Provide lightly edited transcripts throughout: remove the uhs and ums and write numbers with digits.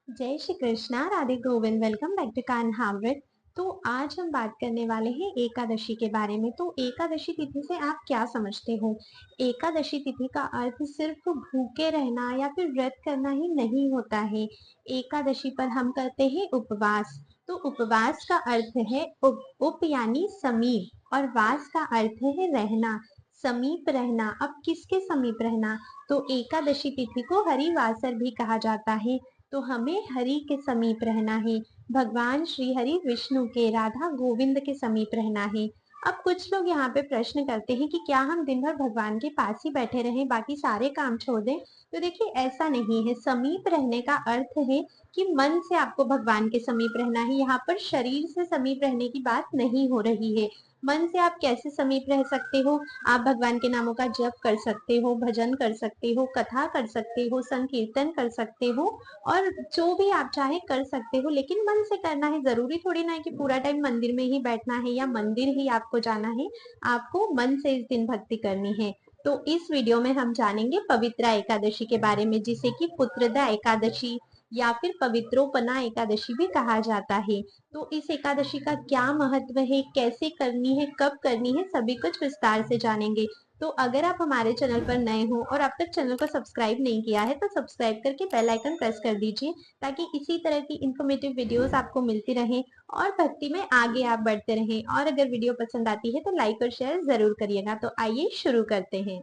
जय Shri Krishna, Radhe Govind. Welcome back to Kanhamrit. तो आज हम बात करने वाले हैं एकादशी के बारे में। तो एकादशी तिथि से आप क्या समझते हो? एकादशी तिथि का अर्थ सिर्फ भूखे रहना या फिर व्रत करना ही नहीं होता है। एकादशी पर हम करते हैं उपवास। तो उपवास का अर्थ है उप यानी समीप, और वास का अर्थ है रहना, समीप रहना। अब किसके समीप रहना? तो एकादशी तिथि को हरिवासर भी कहा जाता है। तो हमें हरि के समीप रहना है, भगवान श्री हरि विष्णु के, राधा गोविंद के समीप रहना है। अब कुछ लोग यहाँ पे प्रश्न करते हैं कि क्या हम दिन भर भगवान के पास ही बैठे रहें, बाकी सारे काम छोड़ दें? तो देखिए, ऐसा नहीं है। समीप रहने का अर्थ है कि मन से आपको भगवान के समीप रहना है। यहाँ पर शरीर से समीप रहने की बात नहीं हो रही है। मन से आप कैसे समीप रह सकते हो? आप भगवान के नामों का जप कर सकते हो, भजन कर सकते हो, कथा कर सकते हो, संकीर्तन कर सकते हो, और जो भी आप चाहे कर सकते हो, लेकिन मन से करना है। जरूरी थोड़ी ना है कि पूरा टाइम मंदिर में ही बैठना है या मंदिर ही आपको जाना है। आपको मन से इस दिन भक्ति करनी है। तो इस वीडियो में हम जानेंगे पवित्रा एकादशी के बारे में, जिसे कि पुत्रदा एकादशी या फिर पवित्रोपना एकादशी भी कहा जाता है। तो इस एकादशी का क्या महत्व है, कैसे करनी है, कब करनी है, सभी कुछ विस्तार से जानेंगे। तो अगर आप हमारे चैनल पर नए हो और अब तक चैनल को सब्सक्राइब नहीं किया है, तो सब्सक्राइब करके बेल आइकन प्रेस कर दीजिए, ताकि इसी तरह की इंफॉर्मेटिव वीडियोस आपको मिलती रहें और भक्ति में आगे आप बढ़ते रहें। और अगर वीडियो पसंद आती है तो लाइक और शेयर जरूर करिएगा। तो आइए शुरू करते हैं।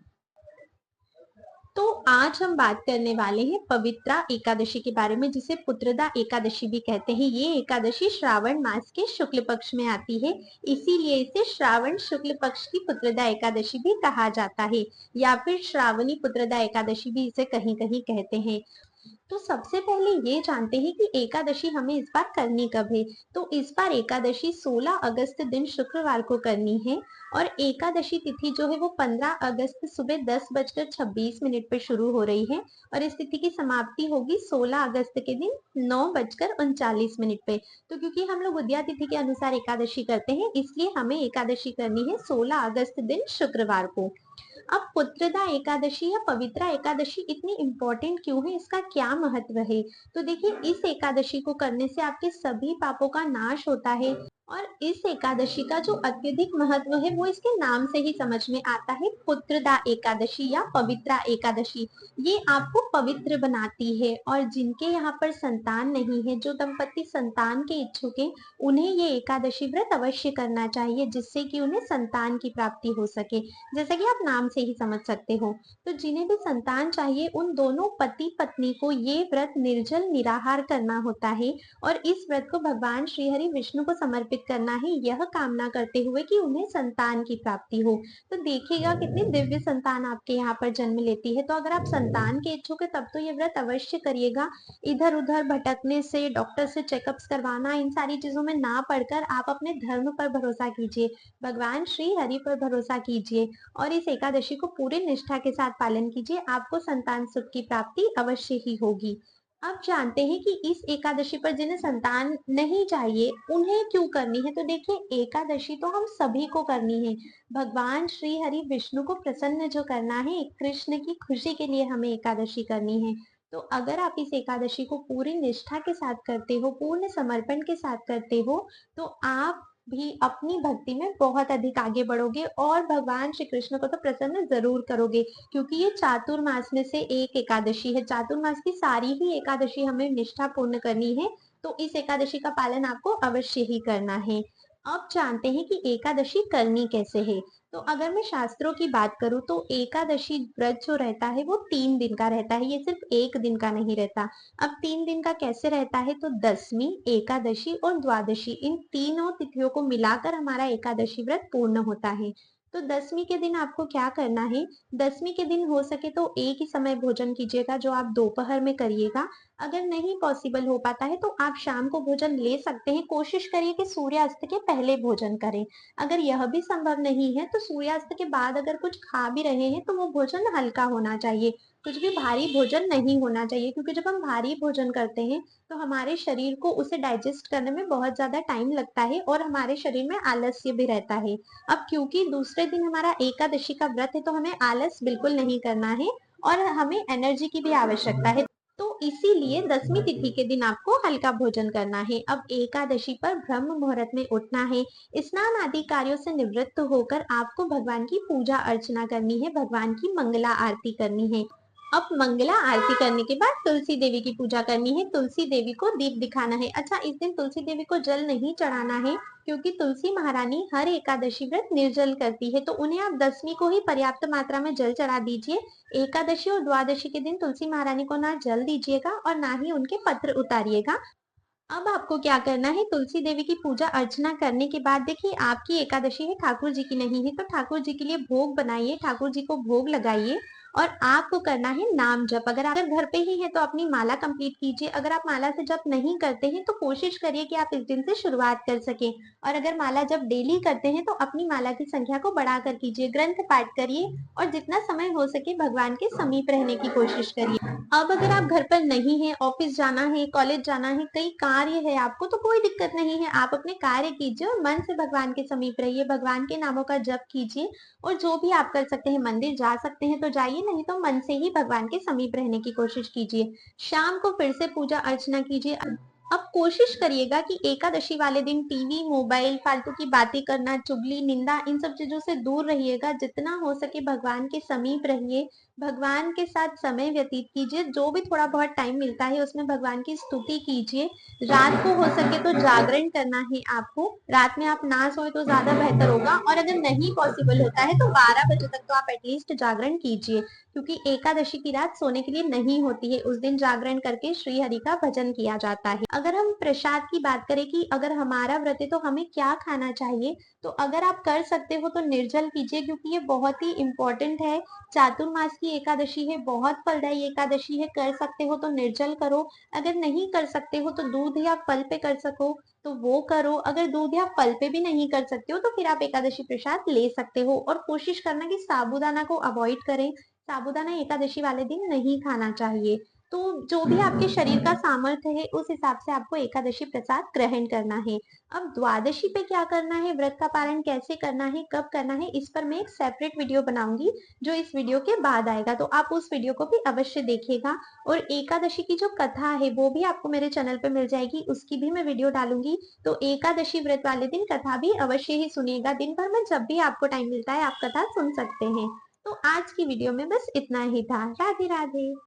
तो आज हम बात करने वाले हैं पवित्रा एकादशी के बारे में, जिसे पुत्रदा एकादशी भी कहते हैं। ये एकादशी श्रावण मास के शुक्ल पक्ष में आती है, इसीलिए इसे श्रावण शुक्ल पक्ष की पुत्रदा एकादशी भी कहा जाता है, या फिर श्रावणी पुत्रदा एकादशी भी इसे कहीं कहीं कहते हैं। तो सबसे पहले ये जानते हैं कि एकादशी हमें इस बार करनी कब है। तो इस बार एकादशी 16 अगस्त दिन शुक्रवार को करनी है, और एकादशी तिथि जो है वो 15 अगस्त सुबह 10:26 पे शुरू हो रही है, और इस तिथि की समाप्ति होगी 16 अगस्त के दिन 9:39 पे। तो क्योंकि हम लोग उदया तिथि के अनुसार एकादशी करते हैं, इसलिए हमें एकादशी करनी है 16 अगस्त दिन शुक्रवार को। अब पुत्रदा एकादशी या पवित्रा एकादशी इतनी इंपॉर्टेंट क्यों है, इसका क्या महत्व है? तो देखिए, इस एकादशी को करने से आपके सभी पापों का नाश होता है। और इस एकादशी का जो अत्यधिक महत्व है वो इसके नाम से ही समझ में आता है, पुत्रदा एकादशी या पवित्रा एकादशी। ये आपको पवित्र बनाती है, और जिनके यहाँ पर संतान नहीं है, जो दंपति संतान के इच्छुक है, उन्हें ये एकादशी व्रत अवश्य करना चाहिए, जिससे कि उन्हें संतान की प्राप्ति हो सके। जैसा कि आप नाम से ही समझ सकते हो। तो जिन्हें भी संतान चाहिए, उन दोनों पति पत्नी को ये व्रत निर्जल निराहार करना होता है, और इस व्रत को भगवान श्री हरि विष्णु को समर्पित करना है, यह कामना करते हुए कि उन्हें संतान की प्राप्ति हो। तो देखिएगा कितनी दिव्य संतान आपके यहाँ पर जन्म लेती है। तो अगर आप संतान के इच्छुक है, तब तो ये व्रत अवश्य करिएगा। इधर उधर भटकने से, डॉक्टर से चेकअप्स करवाना, इन सारी चीजों में ना पड़कर आप अपने धर्म पर भरोसा कीजिए, भगवान श्री हरि पर भरोसा कीजिए, और इस एकादशी को पूरी निष्ठा के साथ पालन कीजिए। आपको संतान सुख की प्राप्ति अवश्य ही होगी। अब जानते हैं कि इस एकादशी पर जिन्हें संतान नहीं चाहिए, उन्हें क्यों करनी है। तो देखिए, एकादशी तो हम सभी को करनी है। भगवान श्री हरि विष्णु को प्रसन्न जो करना है, कृष्ण की खुशी के लिए हमें एकादशी करनी है। तो अगर आप इस एकादशी को पूरी निष्ठा के साथ करते हो, पूर्ण समर्पण के साथ करते हो, तो आप भी अपनी भक्ति में बहुत अधिक आगे बढ़ोगे, और भगवान श्री कृष्ण को तो प्रसन्न जरूर करोगे, क्योंकि ये चातुर्मास में से एक एकादशी है। चातुर्मास की सारी ही एकादशी हमें निष्ठा पूर्ण करनी है, तो इस एकादशी का पालन आपको अवश्य ही करना है। अब जानते हैं कि एकादशी करनी कैसे है। तो अगर मैं शास्त्रों की बात करूं, तो एकादशी व्रत जो रहता है वो 3 दिन का रहता है, ये सिर्फ एक दिन का नहीं रहता। अब 3 दिन का कैसे रहता है? तो दसवीं, एकादशी और द्वादशी, इन तीनों तिथियों को मिलाकर हमारा एकादशी व्रत पूर्ण होता है। तो दसवीं के दिन आपको क्या करना है? दसवीं के दिन हो सके तो एक ही समय भोजन कीजिएगा, जो आप दोपहर में करिएगा। अगर नहीं पॉसिबल हो पाता है, तो आप शाम को भोजन ले सकते हैं। कोशिश करिए कि सूर्यास्त के पहले भोजन करें। अगर यह भी संभव नहीं है, तो सूर्यास्त के बाद अगर कुछ खा भी रहे हैं, तो वो भोजन हल्का होना चाहिए। कुछ भी भारी भोजन नहीं होना चाहिए, क्योंकि जब हम भारी भोजन करते हैं, तो हमारे शरीर को उसे डाइजेस्ट करने में बहुत ज्यादा टाइम लगता है, और हमारे शरीर में आलस्य भी रहता है। अब क्योंकि दूसरे दिन हमारा एकादशी का व्रत है, तो हमें आलस बिल्कुल नहीं करना है, और हमें एनर्जी की भी आवश्यकता है। तो तो इसीलिए 10वीं तिथि के दिन आपको हल्का भोजन करना है। अब एकादशी पर ब्रह्म मुहूर्त में उठना है। स्नान आदि कार्यों से निवृत्त होकर आपको भगवान की पूजा अर्चना करनी है, भगवान की मंगला आरती करनी है। अब मंगला आरती करने के बाद तुलसी देवी की पूजा करनी है, तुलसी देवी को दीप दिखाना है। अच्छा, इस दिन तुलसी देवी को जल नहीं चढ़ाना है, क्योंकि तुलसी महारानी हर एकादशी व्रत निर्जल करती है, तो उन्हें आप 10वीं को ही पर्याप्त मात्रा में जल चढ़ा दीजिए। एकादशी और द्वादशी के दिन तुलसी महारानी को ना जल दीजिएगा और ना ही उनके पत्र उतारिएगा। अब आपको क्या करना है, तुलसी देवी की पूजा अर्चना करने के बाद देखिए आपकी एकादशी है, ठाकुर जी की नहीं है, तो ठाकुर जी के लिए भोग बनाइए, ठाकुर जी को भोग लगाइए और आपको करना है नाम जप। अगर आप घर पे ही है तो अपनी माला कंप्लीट कीजिए। अगर आप माला से जप नहीं करते हैं तो कोशिश करिए कि आप इस दिन से शुरुआत कर सकें। और अगर माला जप डेली करते हैं तो अपनी माला की संख्या को बढ़ाकर कीजिए, ग्रंथ पाठ करिए और जितना समय हो सके भगवान के समीप रहने की कोशिश करिए। अब अगर आप घर पर नहीं है, ऑफिस जाना है, कॉलेज जाना है, कई कार्य है आपको, तो कोई दिक्कत नहीं है, आप अपने कार्य कीजिए और मन से भगवान के समीप रहिए, भगवान के नामों का जप कीजिए और जो भी आप कर सकते हैं, मंदिर जा सकते हैं तो जाइए, नहीं तो मन से ही भगवान के समीप रहने की कोशिश कीजिए। शाम को फिर से पूजा अर्चना कीजिए। अब कोशिश करिएगा कि एकादशी वाले दिन टीवी, मोबाइल, फालतू की बातें करना, चुगली, निंदा, इन सब चीजों से दूर रहिएगा। जितना हो सके भगवान के समीप रहिए, भगवान के साथ समय व्यतीत कीजिए। जो भी थोड़ा बहुत टाइम मिलता है उसमें भगवान की स्तुति कीजिए। रात को हो सके तो जागरण करना है आपको। रात में आप ना सोए तो ज्यादा बेहतर होगा और अगर नहीं पॉसिबल होता है तो 12 बजे तक तो आप एटलीस्ट जागरण कीजिए, क्योंकि एकादशी की रात सोने के लिए नहीं होती है। उस दिन जागरण करके श्री हरि का भजन किया जाता है। अगर हम प्रसाद की बात करें कि अगर हमारा व्रत है तो हमें क्या खाना चाहिए, तो अगर आप कर सकते हो तो निर्जल कीजिए, क्योंकि ये बहुत ही इंपॉर्टेंट है। चातुर्मास की एकादशी है, बहुत फलदायी एकादशी है, कर सकते हो तो निर्जल करो। अगर नहीं कर सकते हो तो दूध या फल पे कर सको तो वो करो। अगर दूध या फल पे भी नहीं कर सकते हो तो फिर आप एकादशी प्रसाद ले सकते हो। और कोशिश करना कि साबूदाना को अवॉइड करें, साबूदाना एकादशी वाले दिन नहीं खाना चाहिए। तो जो भी आपके शरीर का सामर्थ्य है उस हिसाब से आपको एकादशी प्रसाद ग्रहण करना है। अब द्वादशी पे क्या करना है, व्रत का पालन कैसे करना है, कब करना है, इस पर मैं एक सेपरेट वीडियो बनाऊंगी जो इस वीडियो के बाद आएगा, तो आप उस वीडियो को भी अवश्य देखिएगा। और एकादशी की जो कथा है वो भी आपको मेरे चैनल पे मिल जाएगी, उसकी भी मैं वीडियो डालूंगी। तो एकादशी व्रत वाले दिन कथा भी अवश्य ही सुनिएगा। दिन भर में जब भी आपको टाइम मिलता है आप कथा सुन सकते हैं। तो आज की वीडियो में बस इतना ही था। राधे राधे।